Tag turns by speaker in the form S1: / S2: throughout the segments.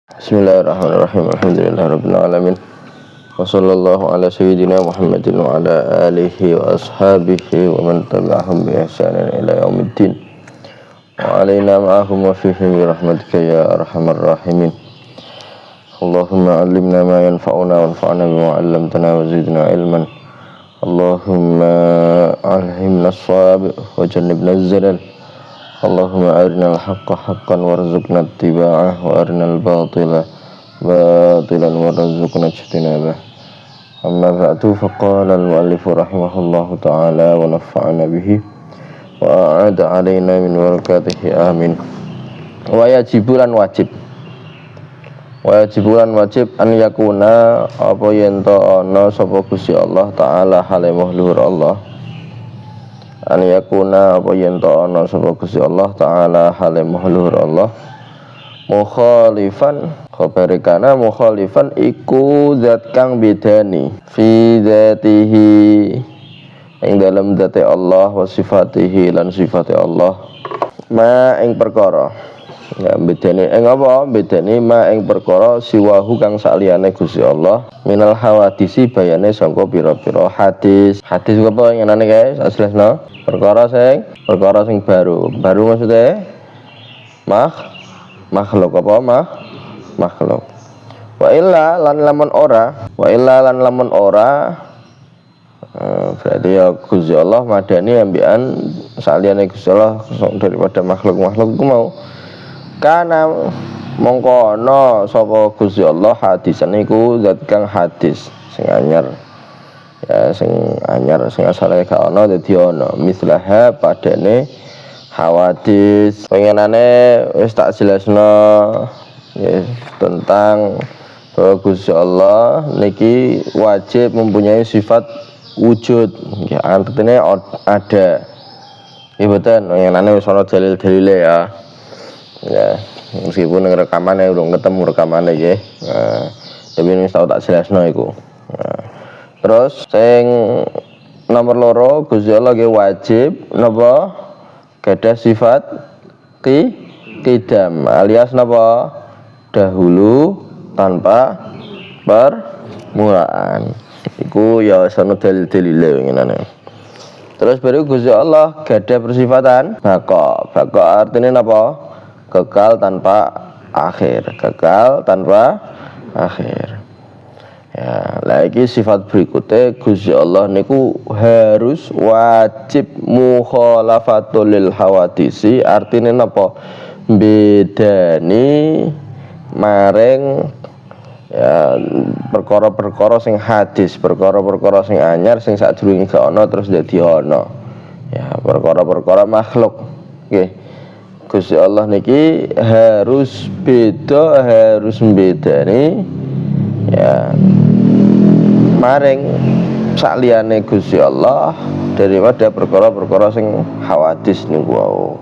S1: Bismillahirrahmanirrahim. Alhamdulillahirabbil alamin. Wa sallallahu ala sayyidina Muhammadin wa ala alihi wa ashabihi wa man tabi'ahum bi ihsanin ila yaumiddin. Wa alaina ma'ahum wa fihim bi rahmatika ya arhamar rahimin. Allahumma 'allimna ma yanfa'una wanfa'na bima 'allamtana wa zidna ilman. Allahumma alhimna as-shawab wa jannibna az-zalal. Allahumma arinal haqqa haqqan warzuqna ittiba'ah wa arinal batila batilan warzuqna ijtinabah. Amma ba'du, faqala al-muallifu rahimahullahu ta'ala wa nafa'ana bihi wa a'ada alaina min barakatihi amin. Wa yajibulan wajib an yakuna apa yen ta ana sapa Gusti Allah taala hale luhur Allah, an yakuna apa yen ta ana sapa Gusti Allah taala hale luhur Allah, mukhalifan khabari kana mukhalifan iku zat kang bedani fi dzatihi ing dalam dzate Allah wa sifatihi lan sifate Allah, ma ing perkara ya bedane ing apa bedane ma ing perkara siwahu kang saliyane Gusti Allah minal hawadisi bayane sangka pira-pira hadis apa ngenane guys aslesno perkara sing baru maksudnya makhluk apa makhluk wa illa lan lamun ora berarti ya Gusti Allah madani ambian saliyane Gusti Allah daripada makhluk ku mau kana mongko ana sapa Gusti Allah hadisan iku zat kang hadis sing anyar ya sing asale gak ana dadi ana mislaha padane hawadis pengenane wis tak jelasno ya tentang bahwa Gusti Allah niki wajib mempunyai sifat wujud ya artinya ada ya betul pengenane wis ana dalil-dalile ya meskipun rekamannya belum ketemu rekamannya ya tapi ini tahu tak jelasno iku. Terus sing nomor loro Gusti Allah ge wajib napa gadah sifat qidam alias napa dahulu tanpa permulaan iku ya sono dalil-dalile ngene. Terus baru Gusti Allah gadah persifatan baqa artinya napa kekal tanpa akhir ya lagi sifat berikutnya Gusti Allah niku harus wajib mukhalafatul lil hawadisi artinya napa bedani maring ya perkara-perkara sing hadis perkara-perkara sing anyar sing sadurunge gak ana terus dadi ana ya perkara-perkara makhluk nggih. Gusti Allah niki harus bedani ya maring sakliyane Gusti Allah daripada perkara-perkara sing hawadis niku wau.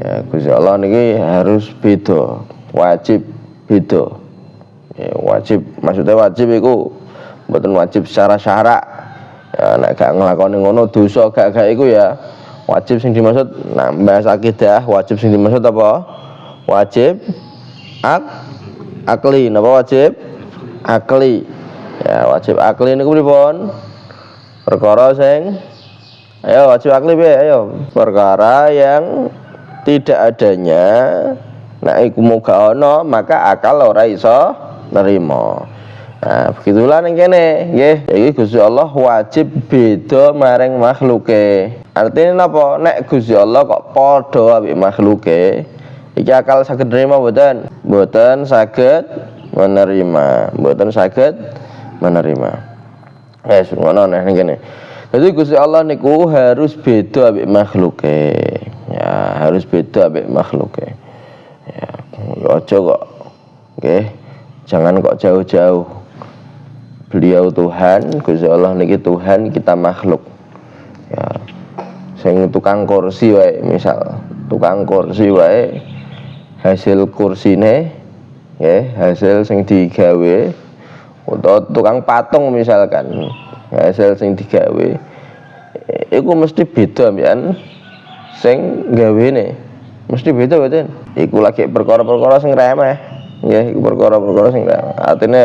S1: Ya Gusti Allah niki harus beda, wajib beda. Ya, wajib maksudnya wajib iku mboten wajib secara syarak. Ya nek gak nglakoni ngono dosa gak iku ya wajib sing dimaksud bahas akidah wajib sing dimaksud apa wajib akli napa wajib akli ya wajib akli niku pripun perkara sing ayo wajib akli piye ayo perkara yang tidak adanya nek iku muga ana maka akal ora iso nerima. Nah, begitulah ning kene nggih. Iki Gusti Allah wajib beda maring makhluke. Artinya napa? Nek Gusti Allah kok padha ambek makhluke, iki akal saged nerima mboten? Mboten saged menerima. Wes ngono ning kene. Jadi Gusti Allah niku harus beda ambek makhluke. Ya, harus beda ambek makhluke. Ya, aja kok nggih. Jangan kok jauh-jauh. Beliau Tuhan, Gusti Allah niki Tuhan, kita makhluk. Ya. Sing tukang kursi wae, misal tukang kursi wae hasil kursine nggih, hasil sing digawe utawa tukang patung misalkan, hasil sing digawe iku mesti beda mbiyen sing gawene. Mesti beda mboten? Iku lagi perkara-perkara sing remeh. nggih iku perkara-perkara sing artine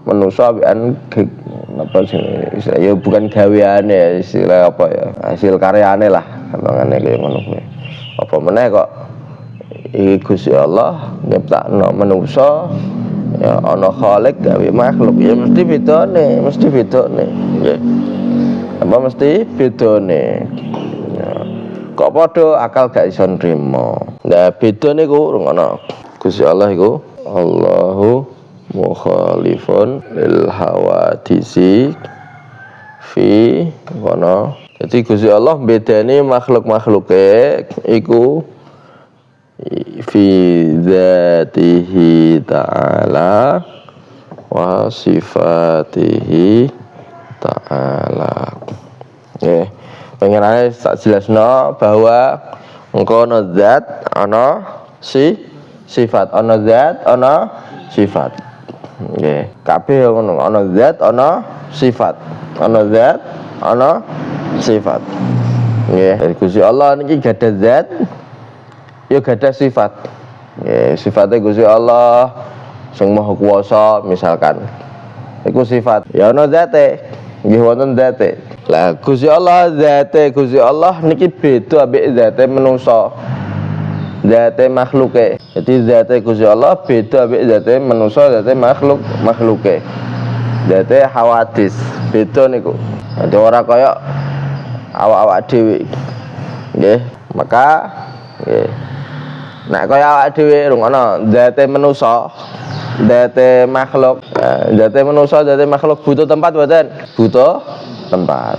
S1: manusa ambekan apa sing ya bukan gaweane istilah apa ya hasil karyane lah gampangane kaya ngono kuwi apa meneh kok iki Gusti Allah nyiptakno manusa ya ana khalik gawe makhluk ya mesti bedane nggih apa mesti bedane ya kok padha akal gak iso nrimo nah beda niku ngono Gusti Allah iku Allahu mukhalifun lil hawadisi fi kono jadi Gusti Allah bedani makhluk-makhluke iku fi dzatihi ta'ala wa sifatihi ta'ala pengen ae tak jelasno bahwa engko ana zat ana sifat ana zat ana sifat nggih kabeh ngono ana zat ana sifat ana sifat nggih Gusti Allah niki gadah zat ya gadah sifat nggih sifate Gusti Allah sing maha kuwasa misalkan iku sifat ya ana zate nggih wonten zate lah Gusti Allah zate Gusti Allah niki beda ambek zate manusa zate makhluke jadi zate Gusti Allah beda ambek zate manusa zate makhluke zate hawadis beda niku jadi ora kaya awak-awak dhewe nggih maka nggih nek kaya awak dhewe rungono zate manusa zate makhluk zate manusa zate makhluk butuh tempat mboten butuh tempat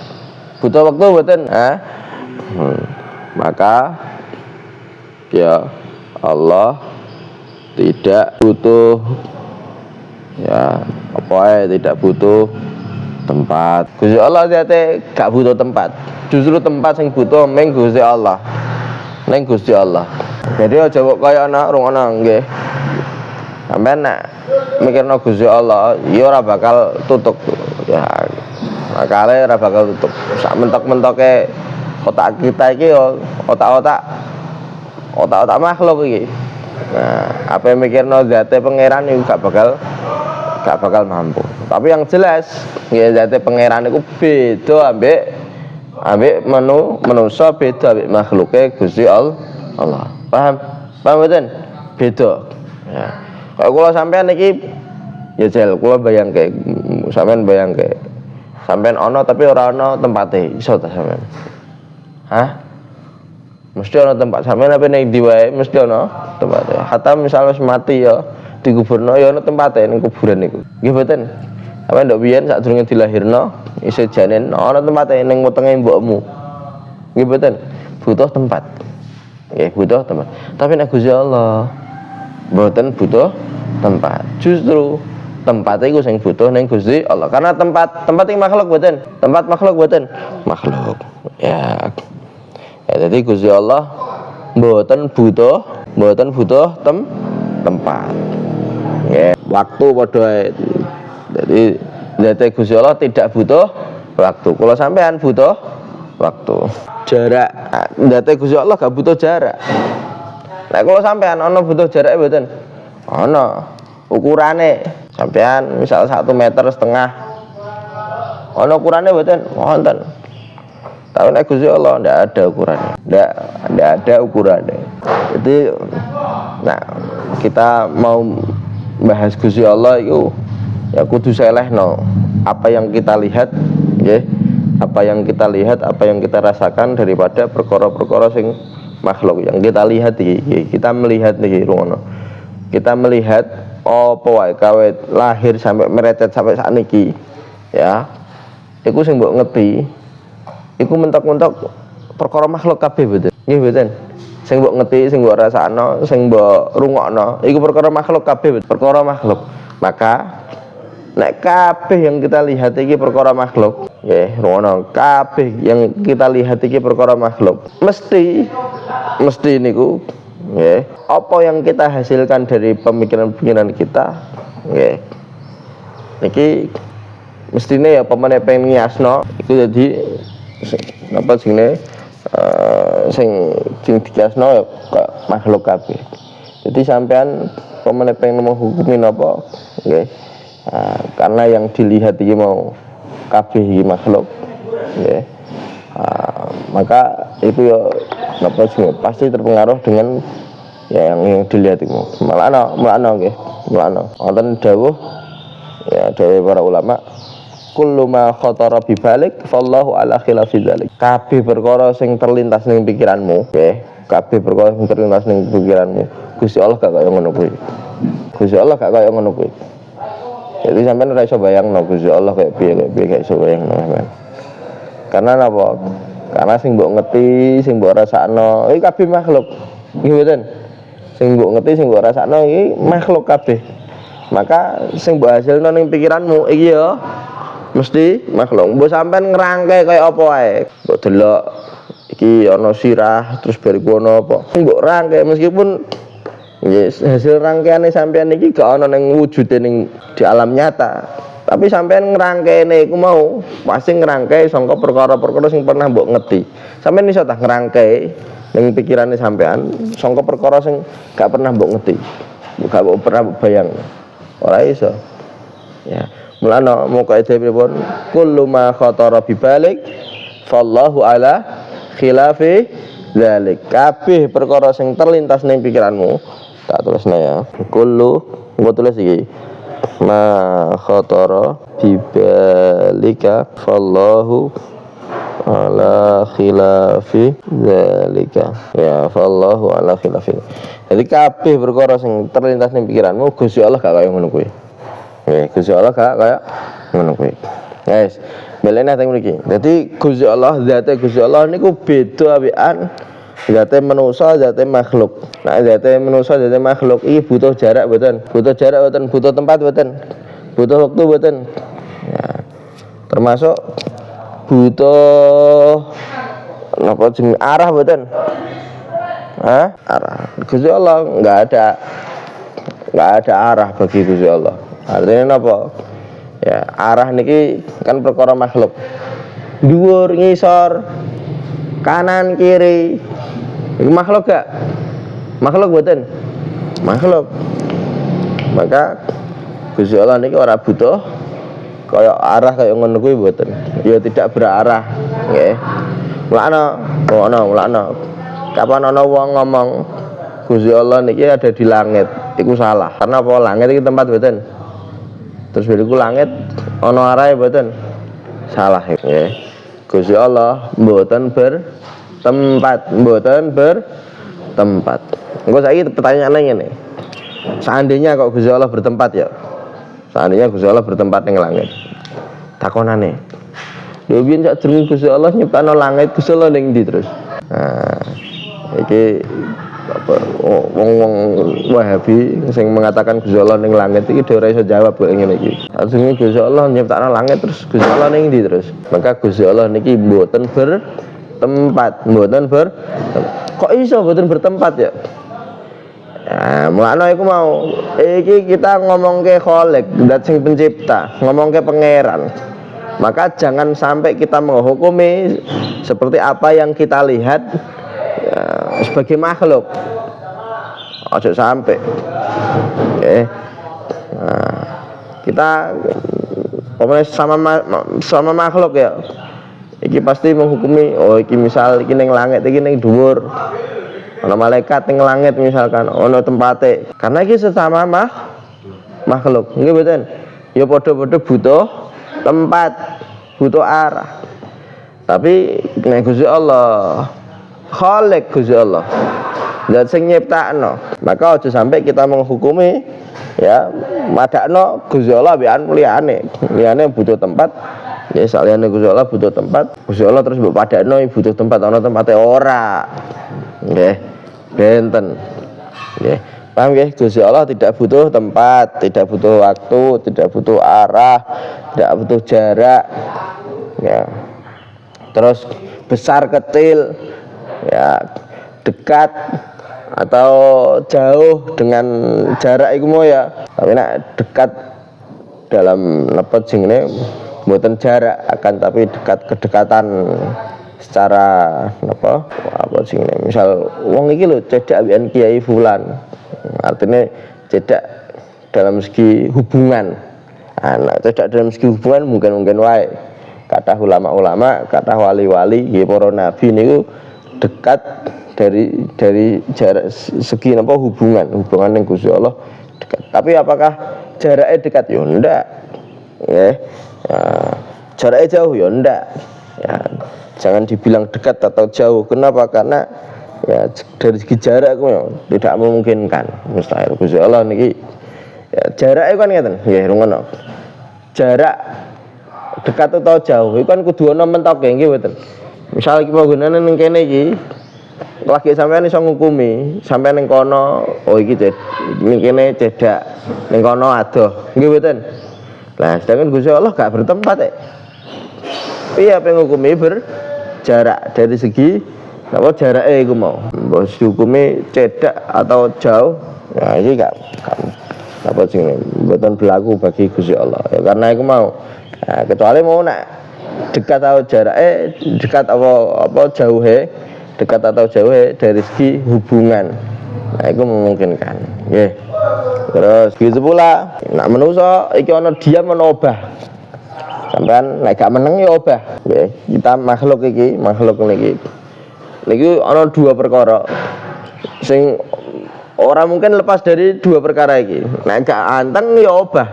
S1: butuh waktu mboten maka ya Allah tidak butuh ya apa tidak butuh tempat Gusti Allah jate gak butuh tempat justru tempat sing butuh meng Gusti Allah ning Gusti Allah jadi aja kok kaya ana rungono nggih sampeyan nek mikirno Gusti Allah ya ora bakal tutup ya makale ora bakal tutup sak mentok-mentoke otak kita iki ya otak-otak makhluk iki. Nah, apa yang mikirno zate pangeran iku gak bakal mampu. Tapi yang jelas, ya zate pangeran iku beda ambek manusa beda ambek makhluke Gusti Allah. Paham mboten? Beda. Ya. Kalau kula sampean iki ya jel kula bayangke sampean bayangke. Sampean ana tapi ora ana tempate, iso ta sampean? Hah? Mesti ana tempat sampeyan apa ning ndi wae mesti ana tempate. Hatta misal wis mati ya dikuburno ya ana tempate ning kuburan niku. Nggih mboten. Sampeyan ndok biyen sadurunge dilahirno isih janin ana tempate ning wetenge mbokmu. Nggih mboten. Butuh tempat. Nggih butuh tempat. Tapi nek Gusti Allah mboten butuh tempat. Justru tempat iku sing butuh ning Gusti Allah. Karena tempat iki makhluk mboten. Tempat makhluk mboten. Makhluk. Ya. Ya, jadi Gusti Allah mboten butuh tempat. Ya, waktu padha ae. Jadi zat Gusti Allah tidak butuh waktu. Kalau sampean butuh waktu. Jarak, zat Gusti Allah gak butuh jarak. Nek kalau sampean ana butuh jarak mboten? Ana. Ukurane sampean misal 1,5 meter. Ana ukurane mboten? Wonten. Tapi nek Gusti Allah ndak ada ukurannya, ndak ada ukurannya. Jadi, nah kita mau bahas Gusti Allah itu ya kudu selehno apa yang kita lihat, ya, apa yang kita lihat, apa yang kita rasakan daripada perkara-perkara sing makhluk yang kita lihat iki. Kita melihat nih, ngono. Kita melihat apa wae kawit lahir sampai merecet sampai sakniki, ya. Iku sing mbok ngerti. Iku mentok-mentok perkara makhluk kabeh mboten. Nggih mboten. Sing mbok ngerti, sing mbok rasakno, sing mbok rungokno, iku perkara makhluk kabeh, perkara makhluk. Maka nek kabeh yang kita lihat iki perkara makhluk, nggih, ngono. Kabeh yang kita lihat iki perkara makhluk. Mesti niku, nggih, apa yang kita hasilkan dari pemikiran-pemikiran kita, nggih. Niki mestine ya pemene pengen ngiasno iku dadi apa sing dikiasno ya makhluk kabeh. Jadi sampean pemene pengen menghukumi napa nggih. Karena yang dilihat iki mau kabeh iki makhluk nggih. Maka itu ya napa sih pasti terpengaruh dengan ya yang dilihat itu. Mulane nggih, mulane wonten dawuh ya dawuh para ulama, kullu ma khatara bi balik fallahu ala khilafi dzalik. Kabeh perkara sing terlintas ning pikiranmu, nggih, kabeh perkara sing terlintas ning pikiranmu, Gusti Allah gak kaya ngono kuwi. Gusti Allah gak kaya ngono kuwi. Jadi sampean ora iso bayangno Gusti Allah kaya piye gak iso bayangno sampean. Karena napa? Karena sing mbok ngerti, sing mbok rasakno, iki kabeh makhluk. Nggih mboten? Sing mbok ngerti, sing mbok rasakno iki makhluk kabeh. Maka sing mbok hasilno ning pikiranmu iki ya mesti makhluk. Mbok sampean ngerangke kaya apa wae. Mbok delok iki ana sirah terus bariku ana apa. Mbok rangke meskipun yes, hasil rangkaiane sampean iki gak ana ning wujude ning di alam nyata. Tapi sampean ngerangkene iku mau pasti ngerangkai sangka perkara-perkara sing pernah mbok ngerti. Sampean iso tah ngerangkai ning pikirane sampean sangka perkara sing gak pernah mbok ngerti. Gak pernah bayang. Ora iso. Ya. Mulane moko ide pripun? Kullu ma khatara bi balik fallahu ala khilafi dzalik. Kabeh perkara sing terlintas ning pikiranmu, tak tulisna ya. Kullu gua tulis iki. Ma khatara bi balika fallahu ala khilafi dzalika. Ya, fallahu ala khilafi. Jadi kabeh perkara sing terlintas ning pikiranmu Gusti Allah gak kaya ngono kuwi. Nggih, Gusti Allah gak kaya ngono kuwi. Guys, belene teng mriki. Dadi Gusti Allah, zate Gusti Allah niku beda awekan zate manusa, zate makhluk. Nah, zate manusa, zate makhluk iki butuh jarak mboten? Butuh jarak mboten? Butuh tempat mboten? Butuh waktu mboten? Ya. Termasuk butuh napa jeneng arah mboten? Arah. Gusti Allah enggak ada arah bagi Gusti Allah. Artinya napa? Ya, arah niki kan perkara makhluk. Dhuwur, ngisor, kanan, kiri. Iku makhluk gak? Makhluk mboten? Makhluk. Maka Gusti Allah niki ora butuh kaya arah kaya ngono kuwi mboten. Ya tidak berarah, nggih. Mulane. Kapan ana wong ngomong Gusti Allah niki ada di langit, iku salah. Karena apa? Langit iki tempat mboten. Terus bariku langit ana arahe mboten. Salah nggih. Gusti Allah mboten bertempat. Engko saiki pertanyaane ngene. Seandainya kok Gusti Allah bertempat ya. Seandainya Gusti Allah bertempat ning langit. Takonane. Lho biyen sak durung Gusti Allah nyiptakno langit, Gusti Allah ning ndi terus? Nah, iki apa wong-wong Wahabi sing mengatakan Gusti Allah ning langit iki ora iso jawab kok ngene iki. Asline Gusti Allah nyiptakno langit terus Gusti Allah ning ndi terus? Maka Gusti Allah niki mboten bertempat, kok iso mboten bertempat ya? Ya, mulane iku mau iki kita ngomongke Khalik, zat sing pencipta, ngomongke pangeran. Maka jangan sampai kita menghukumi seperti apa yang kita lihat ya, sebagai makhluk. Ojo sampai. Oke. Nah, kita sama makhluk ya. Iki pasti menghukumi, oh iki misal iki ning langit, iki ning dhuwur. Ana malaikat ning langit misalkan, ana tempate. Karena iki sesama makhluk. Nggih mboten? Ya padha-padha butuh tempat, butuh arah. Tapi nek Gusti Allah Khalik Gusti Allah zat sing nyiptakno, maka aja sampai kita menghukumi ya madakno Gusti Allah mbiyan liyane butuh tempat. Ya saliyane Gusti Allah butuh tempat, Gusti Allah terus mbok padakno butuh tempat ana tempate ora. Nggih, benten. Nggih. Paham nggih? Gusti Allah tidak butuh tempat, tidak butuh waktu, tidak butuh arah, tidak butuh jarak. Ya. Terus besar kecil, ya dekat atau jauh dengan jarak iku mau ya. Tapi nek dekat dalam napa jenenge mboten jarak akan tapi kedekatan secara apa jenenge misal wong iki lho cedhak ambekan Kiai Fulan. Artinya cedak dalam segi hubungan. Nah, cedak dalam segi hubungan mungkin wae. Kata ulama-ulama, kata wali-wali, nggih para nabi niku dekat dari jarak segi napa hubungan yang Gusti Allah dekat. Tapi apakah jaraknya dekat? Ya ndak. Ya. Jaraknya jauh ya ndak. Ya, jangan dibilang dekat atau jauh. Kenapa? Karena ya dari segi jarak tidak memungkinkan, mustahil. Gusti Allah niki ya, jaraknya kan ngeten nggih rungono. Jarak dekat atau jauh itu kan kudu ana mentoke nggih mboten. Misal iki panggonane ning kene iki lagi sampean iso ngukumi, sampean ning kono oh iki ning kene cedak, ning kono adoh nggih mboten. Lah sedangkan Gusti Allah gak bertempat iya pengen ngukumi berjarak dari segi apa jaraknya iku mau mbok dihukumi cedak atau jauh ya ini gak apa sing mboten berlaku bagi Gusti Allah ya karena iku mau nah, kecuali mau nak dekat atau jaraknya dekat apa jauhe dekat atau jauhe dari segi hubungan nah itu memungkinkan nggih terus gitu pula nak manusa iki ana diam ana obah sampean nek gak meneng ya obah nggih kita makhluk niki ana dua perkara sing ora mungkin lepas dari dua perkara iki nek gak anteng ya obah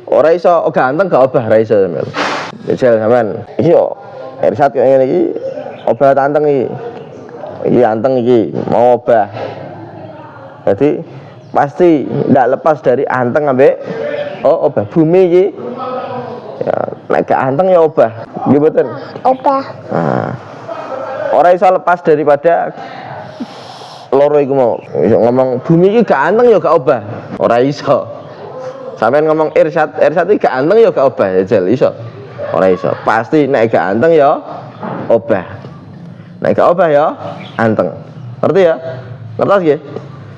S1: ora iso gak anteng gak obah ra iso sampean jajal sampean iki yo ersat kaya ngene iki obah anteng iki anteng iki mau obah jadi pasti ndak lepas dari anteng ambek obah bumi iki ya nek gak anteng ya obah nggih mboten obah nah ora iso lepas daripada loro iku mau ngomong bumi iki gak anteng ya gak obah ora iso sampean ngomong irsyad iki gak anteng ya gak obah ya jel iso ora iso pasti nek gak anteng ya obah nek gak obah ya anteng ngerti ya ngertos nggih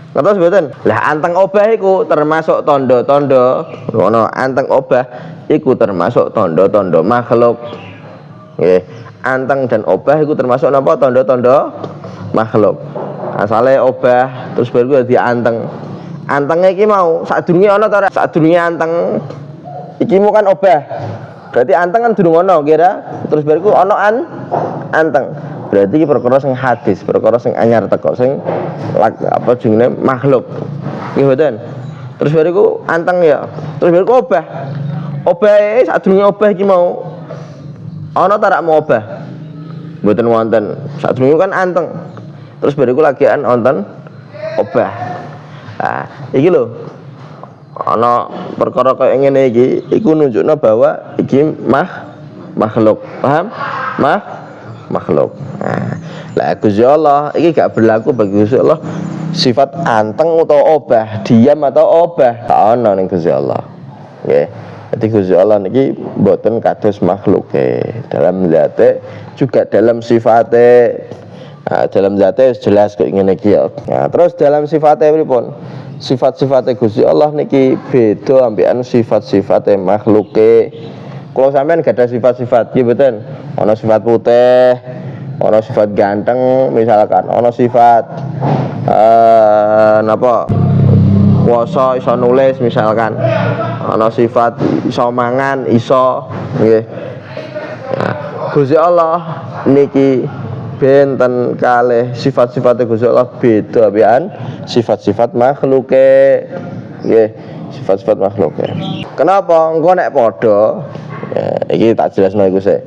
S1: ngertos mboten lah anteng obah iku termasuk tondo-tondo ngono anteng obah iku termasuk tondo-tondo makhluk nggih anteng dan obah iku termasuk napa tondo-tondo makhluk asale obah terus baru dadi anteng antenge iki mau sadurunge ana ta ora sadurunge anteng iki mu kan obah berarti anteng kan durung ana kira terus baru ana anteng berarti iki perkara sing hadis perkara sing anyar teko sing apa jenenge makhluk nggih mboten terus baru anteng ya terus baru obah sadurunge obah iki mau ana ta rak mau obah mboten wonten sadurunge kan anteng terus bariku lagian wonten obah nah iki lho ana perkara kaya ngene iki iku nunjukna bahwa iki makhluk paham makhluk nah lah Gusti Allah iki gak berlaku bagi Gusti Allah sifat anteng utawa obah diam atau obah gak ana ning Gusti Allah nggih jadi Gusti Allah niki mboten kados makhluke dalam zate juga dalam sifate nah, dalam zate jelas kok ngene iki ya nah, terus dalam sifate pripun sifat-sifate Gusti Allah niki beda ambekan sifat-sifate makhluke kalau sampean gak ada sifat-sifat nggih mboten ana sifat putih ana sifat ganteng misalkan ana sifat napa kuasa iso nulis misalkan ana sifat iso mangan iso nggih nah, Gusti Allah niki benten kalih sifat-sifate Gusti Allah beda ambekan sifat-sifat makhluke nggih sifat-sifat makhluke kenapa engko nek padha ya iki tak jelasno iku sik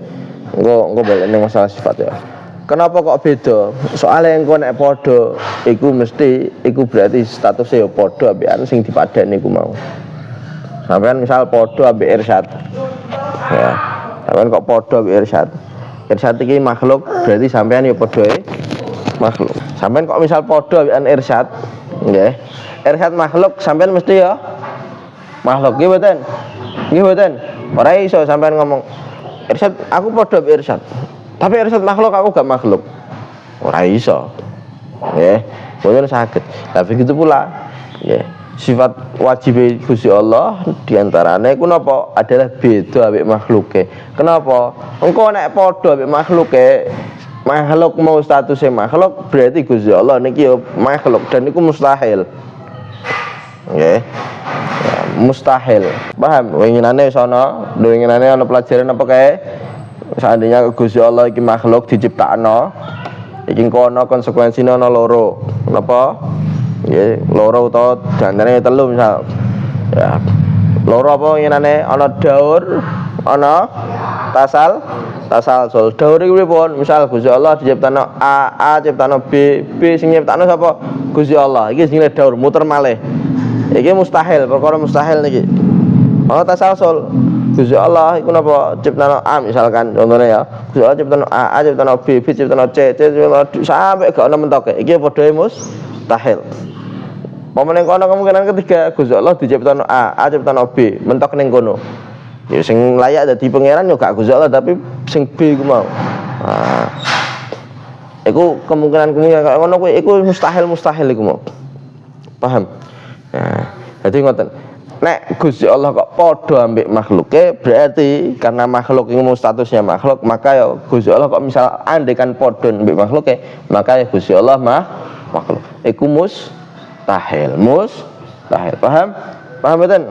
S1: engko balik ning masalah sifat ya kenapa kok beda soalnya engko nek padha iku mesti iku berarti statusnya ya padha ambekan sing dipadani iku mau sampean misal padha ambek irsyad ya sampean kok padha ambek irsyad iki makhluk berarti sampean ya padha makhluk sampean kok misal padha ambekan irsyad nggih irsyad makhluk sampean mesti ya makhluk nggih mboten ora iso sampean ngomong irsyad aku padha ambek irsyad tapi irsyad makhluk aku gak makhluk ora iso nggih mboten saged lah begitu pula nggih sifat wajib Gusti Allah diantaranya iku napa adalah beda ambek makhluke kenapa engko nek padha ambek makhluke makhluk mau statusnya makhluk berarti Gusti Allah niki ya makhluk dan niku mustahil. Nggih. Ya, mustahil. Paham? Winginane sono, winginane ana pelajaran apa kae? Seandainya Gusti Allah iki makhluk diciptakno, iki kono konsekuensine ana loro. Napa? Nggih, loro utawa dandane telu misal. Ya. Loro apa winginane ana daur, ana tasalsul. Daur iki pripun? Misal Gusti Allah diciptakno A ciptakno B sing nyiptakno sapa? Gusti Allah. Iki jenenge daur muter malih. Iki mustahil, perkara mustahil niki. Ana tasalsul. Gusti Allah iku napa ciptakno A misalkan contohnya ya. Gusti Allah ciptakno A ciptakno B ciptakno C ciptakno D sampai gak ono mentoke. Iki padha mustahil. Pamane kono kemungkinan ketiga Gusti Allah diciptakno A ciptakno B mentok ning kono. Ya sing layak dadi pangeran yo gak Gusti Allah tapi sing B ku mau. Nah. Iku kemungkinan kaya ngono kuwi iku mustahil iku mau. Paham? Nah, jadi ngoten. Nek Gusti Allah kok padha ambek makhluke berarti karena makhluk iku statusnya makhluk, maka ya Gusti Allah kok misal andekan padha ambek makhluke, maka ya Gusti Allah makhluk. Iku mustahil. Paham? Paham mboten?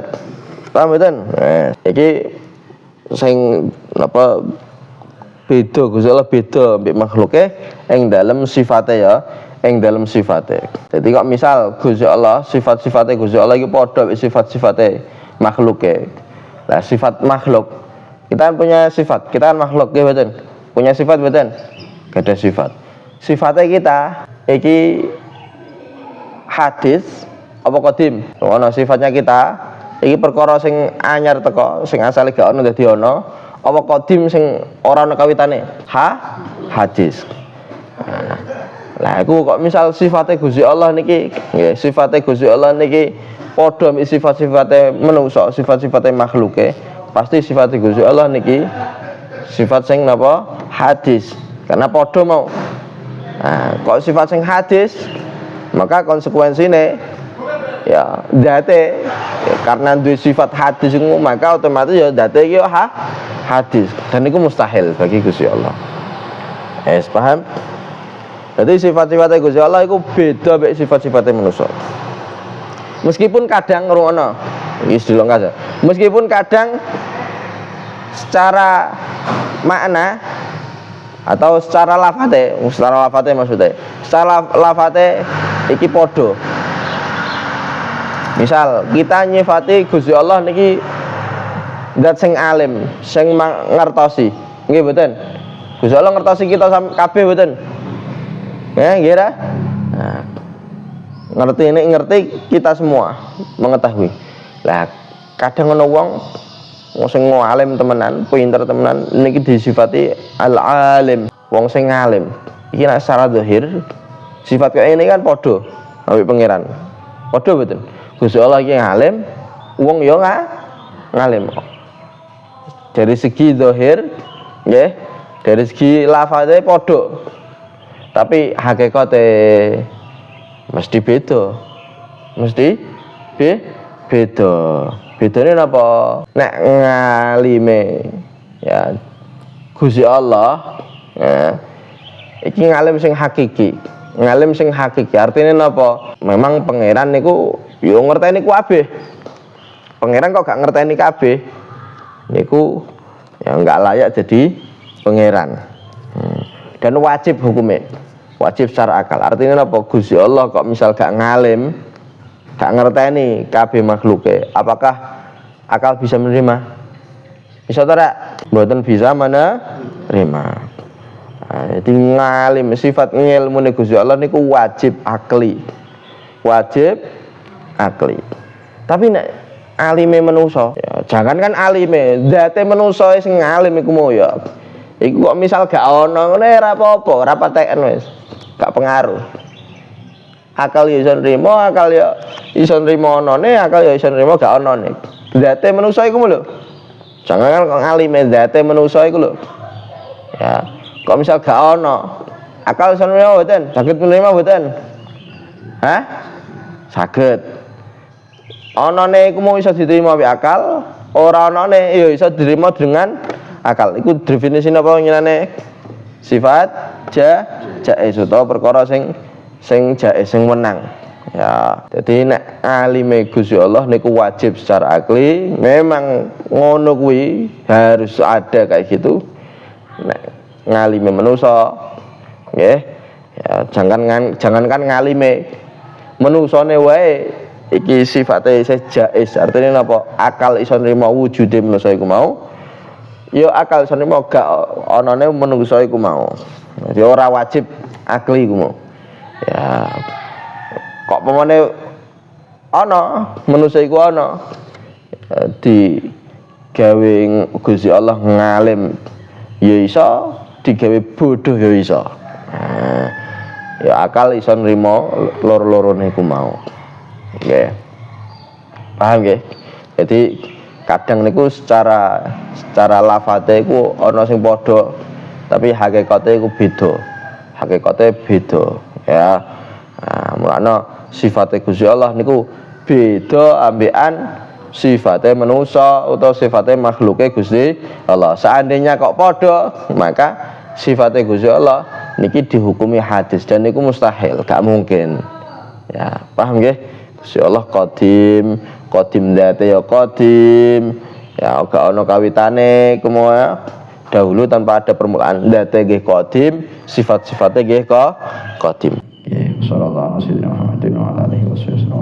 S1: Paham mboten? Nah, iki sing napa beda Gusti Allah beda ambek makhluke ing dalem sifate ya. Ing dalam sifatnya. Jadi kok misal Gusti Allah sifat-sifatnya Gusti Allah itu padha sifat-sifatnya makhluknya. Nah, sifat makhluk kita kan punya sifat, kita kan makhluk ya betul. Punya sifat betul. Gak ada sifat. Sifatnya kita iki hadis apa qadim. Ono sifatnya kita iki perkara sing anyar teko, sing asale gak ono dadi ono, apa qadim sing ora ono kawitane? Hadis. Lah aku kok misal sifatnya Gusti Allah niki nggih sifate Gusti Allah niki padha ambek sifat-sifate manungsa, sifat-sifate makhluke, pasti sifate Gusti Allah niki sifat sing napa? Hadis. Karena padha mau. Nah, kok sifat sing hadis, maka konsekuensine ya date ya, karena duwe sifat hadis iku maka otomatis ya date iki hadis dan itu mustahil bagi Gusti Allah. Paham? Jadi sifat-sifatnya Gusti Allah itu beda dengan sifat-sifatnya manusia. Meskipun kadang ngrungokno, istilah kaca. Meskipun kadang secara makna atau secara lafate maksudnya. Secara lafate iki podo. Misal kita nyifati Gusti Allah niki zat sing alim, sing ngertosi. Nggih mboten? Gusti Allah ngertosi kita kabeh mboten? Ya, kira. Nah, ngerti kita semua mengetahui. Lah, kadang ana wong sing alim temenan, pinter temenan niki disifati al-alim, wong sing alim. Iki nek secara zahir sifat kaya ini kan padha ambek pangeran. Padha betul. Gusti Allah iki alim, wong ya ngalim. Dari segi zahir nggih, dari segi lafadze padha. Tapi hakikate mesti beda. Beda. Bedane napa? Nek ngalime ya Gusti Allah ya iki ngalim sing hakiki. Ngalim sing hakiki artine napa? Memang pangeran niku yo ngerteni kabeh. Pangeran kok gak ngerteni kabeh niku ya enggak layak jadi pangeran. Dan wajib hukumnya, wajib secara akal. Artinya apa? Gusti Allah kok misal gak ngalim, gak ngerteni kabeh makhluke, apakah akal bisa menerima? Bisa ora? Mboten bisa menerima. Jadi ngalim sifat ngilmu Gusti Allah niku wajib akli. Tapi nek alime menungso, ya, jangan kan alime, zate menungso sing ngalim iku mau ya. Iku kok misal gak ono ngene ora apa-apa, ora pateken wis. Gak pengaruh. Akal ya iso nrimo, akal ya iso nrimo onone, akal ya iso nrimo gak onone. Zate manusa iku lho. Jangan kan kok ngalime zate manusa iku lho. Ya, kok misal gak ono, akal iso nrimo mboten? Saged nrimo mboten? Hah? Saged. Onone iku mau iso diterima mek akal, ora onone ya iso diterima dengan akal. Iku definisi apa nyenane sifat jaiz utawa perkara sing jaiz sing menang. Ya, jadi nek alime Gusti Allah niku wajib secara akli, memang ngono kuwi harus ada kayak gitu. Nek ngalime manusa nggih, ya jangankan ngalime manusane wae iki sifate isih jaiz. Artine napa? Akal iso nrimo wujude manusa iku mau. Ya akal iso nrimo gak anane manusa iku mau. Jadi ora wajib akli iku mau. Ya kok pemane ana manusa iku ana di gawe Gusti Allah ngalim ya iso, digawe bodoh ya iso. Ya akal iso nrimo loro-lorone iku mau. Nggih. Paham nggih? Jadi kadang niku secara lafate iku ana sing padha tapi hakikate iku beda. Hakikate beda ya. Nah, mulane sifate Gusti Allah niku beda ambekan sifate manusa utawa sifate makhluke Gusti Allah. Seandainya kok padha, maka sifate Gusti Allah niki dihukumi hadis dan niku mustahil, gak mungkin. Ya, paham nggih? Gusti Allah qadim dzate ya qadim. Ya gak ana kawitane kumoya dahulu tanpa ada permulaan. Dzate nggih qadim, sifat-sifate nggih qadim. Sallallahu alaihi wasallam.